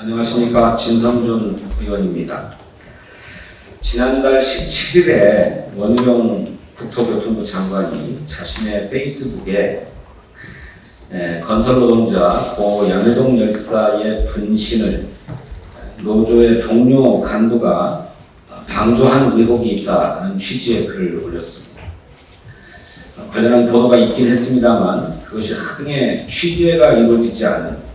안녕하십니까. 진성준 의원입니다. 지난달 17일에 원희룡 국토교통부 장관이 자신의 페이스북에 건설노동자 고 양회동 열사의 분신을 노조의 동료 간부가 방조한 의혹이 있다는 취지의 글을 올렸습니다. 관련한 보도가 있긴 했습니다만 그것이 하등의 취재가 이루어지지 않은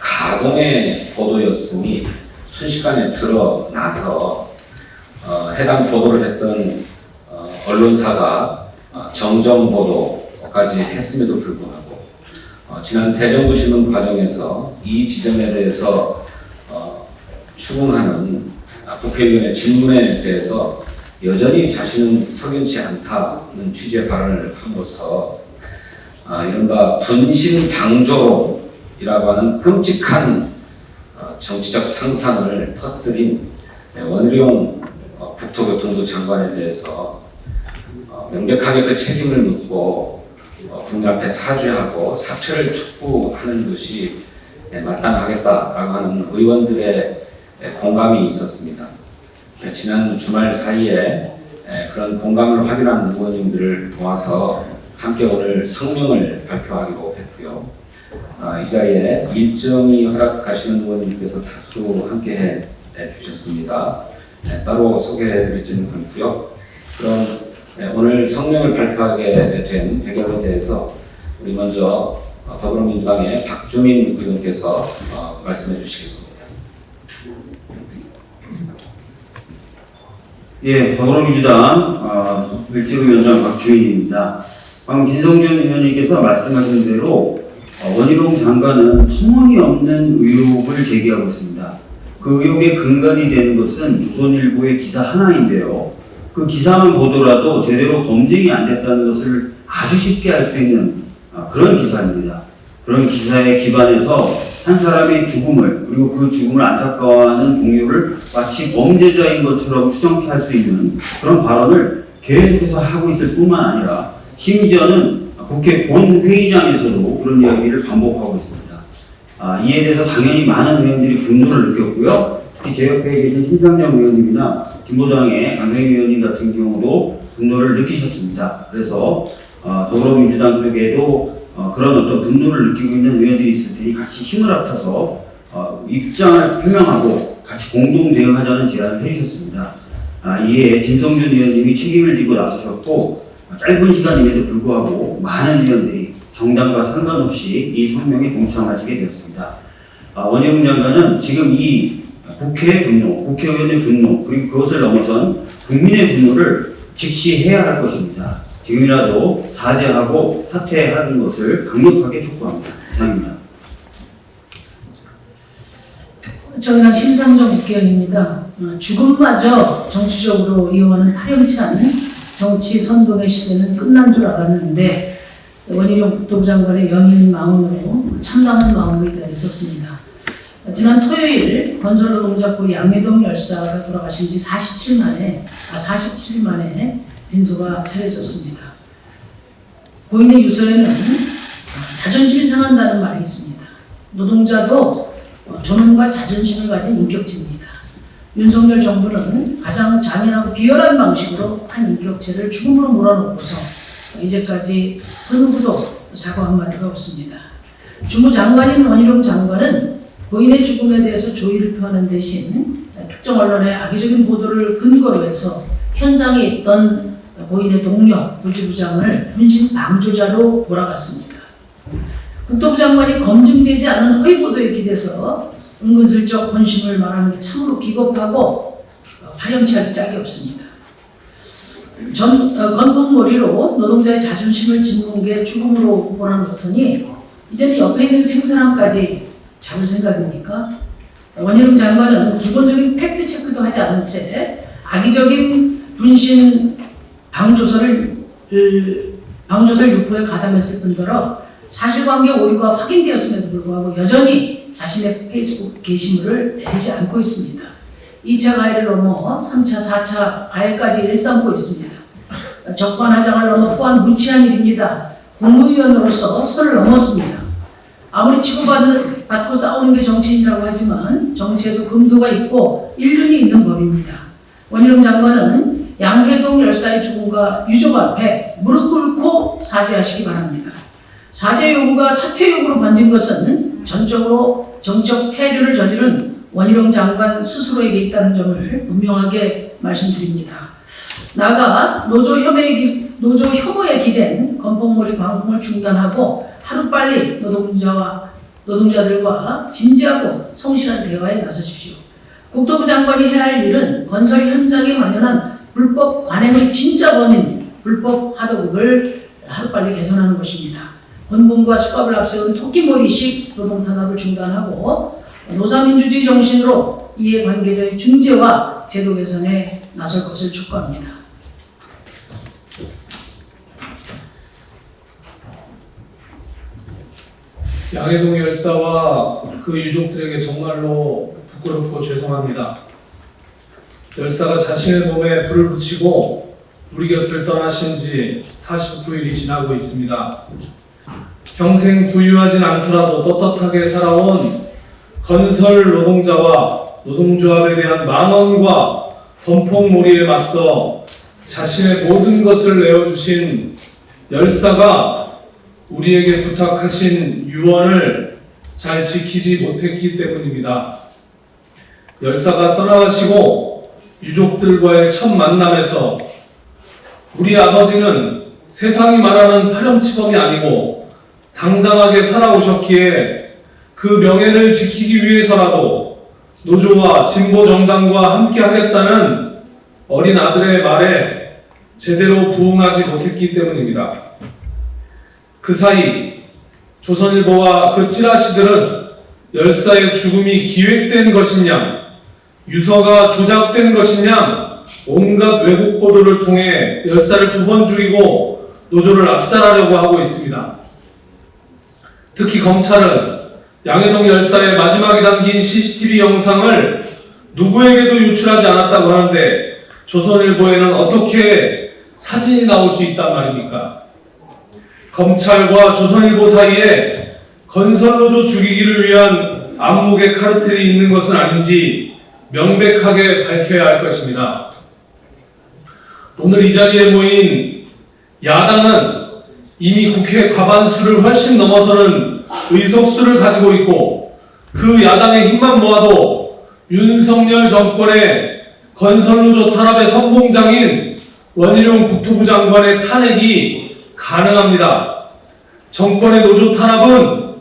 가공의 보도였으니 순식간에 드러나서 해당 보도를 했던 언론사가 정정 보도까지 했음에도 불구하고 지난 대정부 질문 과정에서 이 지점에 대해서 추궁하는 국회의원의 질문에 대해서 여전히 자신은 석연치 않다는 취지의 발언을 함으로써 이른바 분신 방조론이라고 하는 끔찍한 정치적 상상을 퍼뜨린 원희룡 국토교통부 장관에 대해서 명백하게 그 책임을 묻고 국민 앞에 사죄하고 사퇴를 촉구하는 것이 마땅하겠다라고 하는 의원들의 공감이 있었습니다. 지난 주말 사이에 그런 공감을 확인한 의원님들을 도와서 함께 오늘 성명을 발표하기로 했고요. 이 자리에 일정이 허락하시는 의원님께서 다수 함께 해주셨습니다. 따로 소개해드리지는 않고요. 그럼 오늘 성명을 발표하게 된 배경에 대해서 우리 먼저 더불어민주당의 박주민 의원께서 말씀해 주시겠습니다. 예, 더불어민주당 일직위원장 박주민입니다. 방금 진성준 의원님께서 말씀하신 대로 원희룡 장관은 터무니없는 의혹을 제기하고 있습니다. 그 의혹의 근간이 되는 것은 조선일보의 기사 하나인데요. 그 기사만 보더라도 제대로 검증이 안 됐다는 것을 아주 쉽게 알 수 있는 그런 기사입니다. 그런 기사에 기반해서 한 사람의 죽음을, 그리고 그 죽음을 안타까워하는 동료를 마치 범죄자인 것처럼 추정케 할 수 있는 그런 발언을 계속해서 하고 있을 뿐만 아니라 심지어는 국회 본회의장에서도 그런 이야기를 반복하고 있습니다. 이에 대해서 당연히 많은 의원들이 분노를 느꼈고요. 특히 제 옆에 계신 심상정 의원님이나 진보당의 강성희 의원님 같은 경우도 분노를 느끼셨습니다. 그래서 더불어민주당 쪽에도 그런 어떤 분노를 느끼고 있는 의원들이 있을 테니 같이 힘을 합쳐서 입장을 표명하고 같이 공동 대응하자는 제안을 해주셨습니다. 이에 진성준 의원님이 책임을 지고 나서셨고 짧은 시간임에도 불구하고 많은 의원들이 정당과 상관없이 이 성명에 동참하시게 되었습니다. 원희룡 장관은 지금 이 국회의 분노, 국회의원의 분노, 그리고 그것을 넘어선 국민의 분노를 직시해야 할 것입니다. 지금이라도 사죄하고 사퇴하는 것을 강력하게 촉구합니다. 이상입니다. 정의당 심상정 국회의원입니다. 죽음마저 정치적으로 이용하는 파렴치 않은 정치 선동의 시대는 끝난 줄 알았는데 원희룡 국토부 장관의 연인 마음으로 참담한 마음으로 이 자리에 있었습니다. 지난 토요일 건설노동자 고 양회동 열사가 돌아가신 지 47일 만에 빈소가 차려졌습니다. 고인의 유서에는 자존심이 상한다는 말이 있습니다. 노동자도 존엄과 자존심을 가진 인격체입니다. 윤석열 정부는 가장 잔인하고 비열한 방식으로 한 인격체를 죽음으로 몰아넣고서 이제까지 그 누구도 사과 한마디가 없습니다. 주무장관인 원희룡 장관은 고인의 죽음에 대해서 조의를 표하는 대신 특정 언론의 악의적인 보도를 근거로 해서 현장에 있던 고인의 동료, 부지부장을 분신 방조자로 몰아갔습니다. 국토부 장관이 검증되지 않은 허위 보도에 기대서 은근슬쩍 본심을 말하는 게 참으로 비겁하고 파렴치하기 짝이 없습니다. 건봉머리로 노동자의 자존심을 짓는 게 죽음으로 몰아넣더니 이제는 옆에 있는 세 사람까지 잡을 생각입니까? 원희룡 장관은 기본적인 팩트 체크도 하지 않은 채 악의적인 분신 방조설 유포에 가담했을 뿐더러 사실관계 오류가 확인되었음에도 불구하고 여전히 자신의 페이스북 게시물을 내리지 않고 있습니다. 2차 가해를 넘어 3차, 4차 가해까지 일삼고 있습니다. 적반하장을 넘어 후한 무치한 일입니다. 국무위원으로서 선을 넘었습니다. 아무리 치고받는 받고 싸우는 게 정치인이라고 하지만 정치에도 금도가 있고 인륜이 있는 법입니다. 원희룡 장관은 양회동 열사의 죽음과 유족 앞에 무릎 꿇고 사죄하시기 바랍니다. 사죄 요구가 사퇴 요구로 번진 것은 전적으로 정치적 폐륜을 저지른 원희룡 장관 스스로에게 있다는 점을 분명하게 말씀드립니다. 나아가 노조 혐오에 기댄 건폭몰이 광풍을 중단하고 하루빨리 노동자들과 진지하고 성실한 대화에 나서십시오. 국토부 장관이 해야 할 일은 건설 현장에 만연한 불법 관행의 진짜 범인, 불법 하도급을 하루빨리 개선하는 것입니다. 권분과 수갑을 앞세운 토끼몰이식 노동탄압을 중단하고 노사민주주의 정신으로 이해관계자의 중재와 제도 개선에 나설 것을 촉구합니다. 양해동 열사와 그 유족들에게 정말로 부끄럽고 죄송합니다. 열사가 자신의 몸에 불을 붙이고 우리 곁을 떠나신 지 49일이 지나고 있습니다. 평생 부유하진 않더라도 떳떳하게 살아온 건설 노동자와 노동조합에 대한 만원과 건폭몰이에 맞서 자신의 모든 것을 내어주신 열사가 우리에게 부탁하신 유언을 잘 지키지 못했기 때문입니다. 열사가 떠나가시고 유족들과의 첫 만남에서 우리 아버지는 세상이 말하는 파렴치범이 아니고 당당하게 살아오셨기에 그 명예를 지키기 위해서라도 노조와 진보 정당과 함께 하겠다는 어린 아들의 말에 제대로 부응하지 못했기 때문입니다. 그 사이 조선일보와 그 찌라시들은 열사의 죽음이 기획된 것이냐, 유서가 조작된 것이냐, 온갖 왜곡 보도를 통해 열사를 2번 죽이고 노조를 압살하려고 하고 있습니다. 특히 검찰은 양해동 열사의 마지막에 담긴 CCTV 영상을 누구에게도 유출하지 않았다고 하는데 조선일보에는 어떻게 사진이 나올 수 있단 말입니까? 검찰과 조선일보 사이에 건설노조 죽이기를 위한 암묵의 카르텔이 있는 것은 아닌지 명백하게 밝혀야 할 것입니다. 오늘 이 자리에 모인 야당은 이미 국회 과반수를 훨씬 넘어서는 의석수를 가지고 있고 그 야당의 힘만 모아도 윤석열 정권의 건설노조 탄압의 선봉장인 원희룡 국토부 장관의 탄핵이 가능합니다. 정권의 노조 탄압은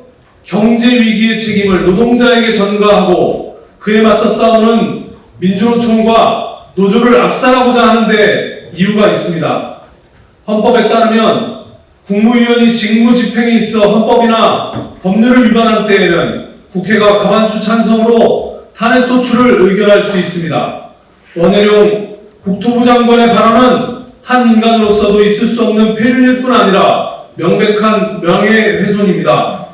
경제 위기의 책임을 노동자에게 전가하고 그에 맞서 싸우는 민주노총과 노조를 압살하고자 하는데 이유가 있습니다. 헌법에 따르면 국무위원이 직무집행에 있어 헌법이나 법률을 위반한 때에는 국회가 과반수 찬성으로 탄핵소추를 의결할 수 있습니다. 원희룡 국토부 장관의 발언은 한 인간으로서도 있을 수 없는 폐륜일 뿐 아니라 명백한 명예훼손입니다.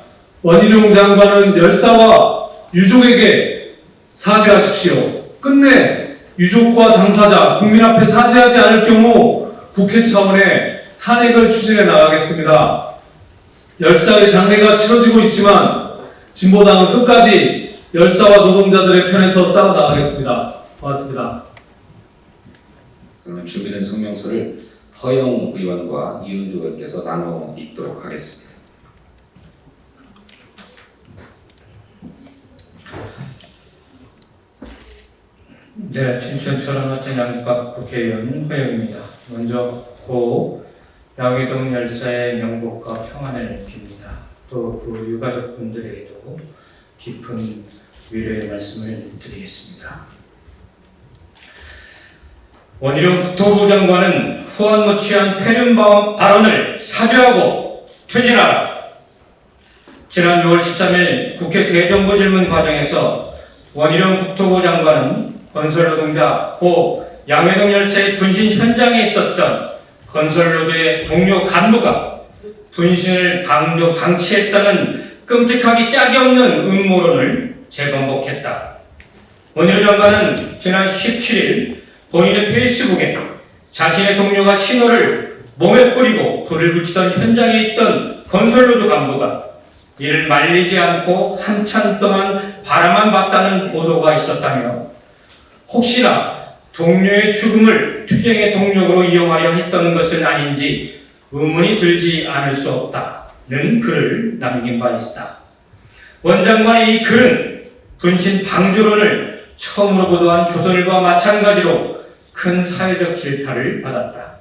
원희룡 장관은 열사와 유족에게 사죄하십시오. 끝내 유족과 당사자, 국민 앞에 사죄하지 않을 경우 국회 차원의 탄핵을 추진해 나가겠습니다. 열사의 장례가 치러지고 있지만 진보당은 끝까지 열사와 노동자들의 편에서 싸워 나가겠습니다. 고맙습니다. 그러면 준비된 성명서를 허영 의원과 이은주 의원께서 나눠 읽도록 하겠습니다. 네, 춘천처럼 어떤 양립각 국회의원 허영입니다. 먼저 고 양해동 열사의 명복과 평안을 빕니다. 또 그 유가족분들에게도 깊은 위로의 말씀을 드리겠습니다. 원희룡 국토부 장관은 후원 무치한 폐륜 발언을 사죄하고 퇴진하라. 지난 6월 13일 국회 대정부 질문 과정에서 원희룡 국토부 장관은 건설노동자 고 양해동 열사의 분신 현장에 있었던 건설노조의 동료 간부가 분신을 방치했다는 끔찍하기 짝이 없는 음모론을 재건복했다. 원희룡 장관은 지난 17일 본인의 페이스북에 자신의 동료가 신호를 몸에 뿌리고 불을 붙이던 현장에 있던 건설노조 간부가 이를 말리지 않고 한참 동안 바라만 봤다는 보도가 있었다며 혹시나 동료의 죽음을 투쟁의 동력으로 이용하려 했던 것은 아닌지 의문이 들지 않을 수 없다는 글을 남긴 바 있다. 원장관의 이 글은 분신 방조론을 처음으로 보도한 조선일보와 마찬가지로 큰 사회적 질타를 받았다.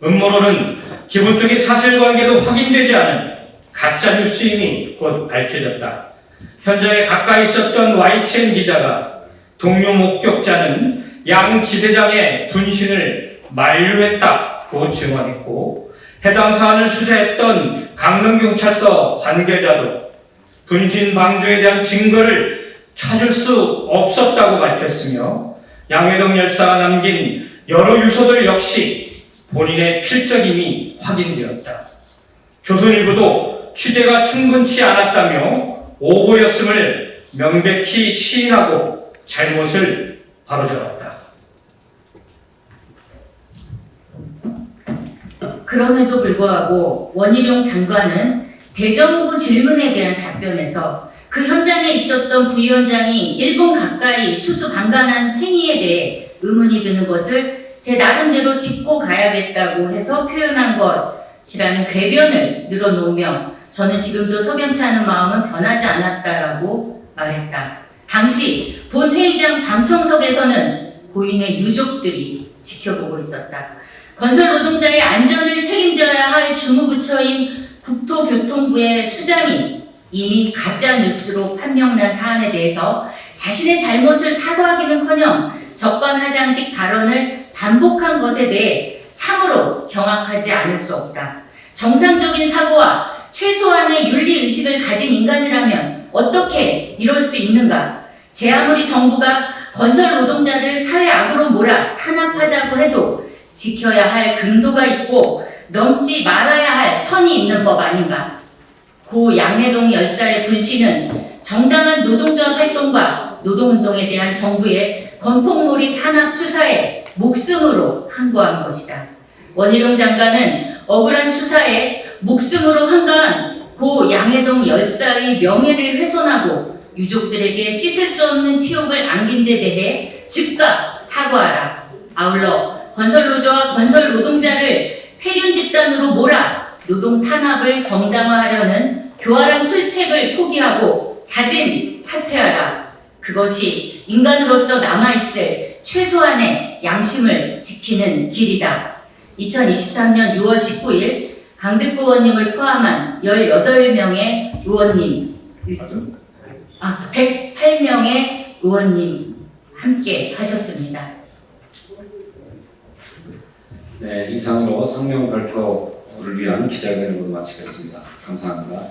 음모론은 기본적인 사실관계도 확인되지 않은 가짜 뉴스임이 곧 밝혀졌다. 현장에 가까이 있었던 YTN 기자가 동료 목격자는 양 지대장의 분신을 만류했다고 증언했고 해당 사안을 수사했던 강릉경찰서 관계자도 분신 방조에 대한 증거를 찾을 수 없었다고 밝혔으며 양회동 열사가 남긴 여러 유서들 역시 본인의 필적임이 확인되었다. 조선일보도 취재가 충분치 않았다며 오보였음을 명백히 시인하고 잘못을 바로잡았다. 그럼에도 불구하고 원희룡 장관은 대정부 질문에 대한 답변에서 그 현장에 있었던 부위원장이 일본 가까이 수수방관한 행위에 대해 의문이 드는 것을 제 나름대로 짚고 가야겠다고 해서 표현한 것이라는 궤변을 늘어놓으며 저는 지금도 석연치 않은 마음은 변하지 않았다라고 말했다. 당시 본 회의장 방청석에서는 고인의 유족들이 지켜보고 있었다. 건설 노동자의 안전을 책임져야 할 주무부처인 국토교통부의 수장이 이미 가짜뉴스로 판명난 사안에 대해서 자신의 잘못을 사과하기는커녕 적반하장식 발언을 반복한 것에 대해 참으로 경악하지 않을 수 없다. 정상적인 사고와 최소한의 윤리의식을 가진 인간이라면 어떻게 이럴 수 있는가? 제 아무리 정부가 건설 노동자를 사회악으로 몰아 탄압하자고 해도 지켜야 할 금도가 있고 넘지 말아야 할 선이 있는 법 아닌가? 고 양회동 열사의 분신은 정당한 노동조합 활동과 노동운동에 대한 정부의 건폭몰이 탄압 수사에 목숨으로 항거한 것이다. 원희룡 장관은 억울한 수사에 목숨으로 항거한 고 양회동 열사의 명예를 훼손하고 유족들에게 씻을 수 없는 치욕을 안긴 데 대해 즉각 사과하라. 아울러 건설노조와 건설 노동자를 폐륜 집단으로 몰아 노동 탄압을 정당화하려는 교활한 술책을 포기하고 자진 사퇴하라. 그것이 인간으로서 남아있을 최소한의 양심을 지키는 길이다. 2023년 6월 19일 강득구 의원님을 포함한 18명의 의원님, 108명의 의원님 함께 하셨습니다. 네, 이상으로 성명 발표를 위한 기자회견을 마치겠습니다. 감사합니다.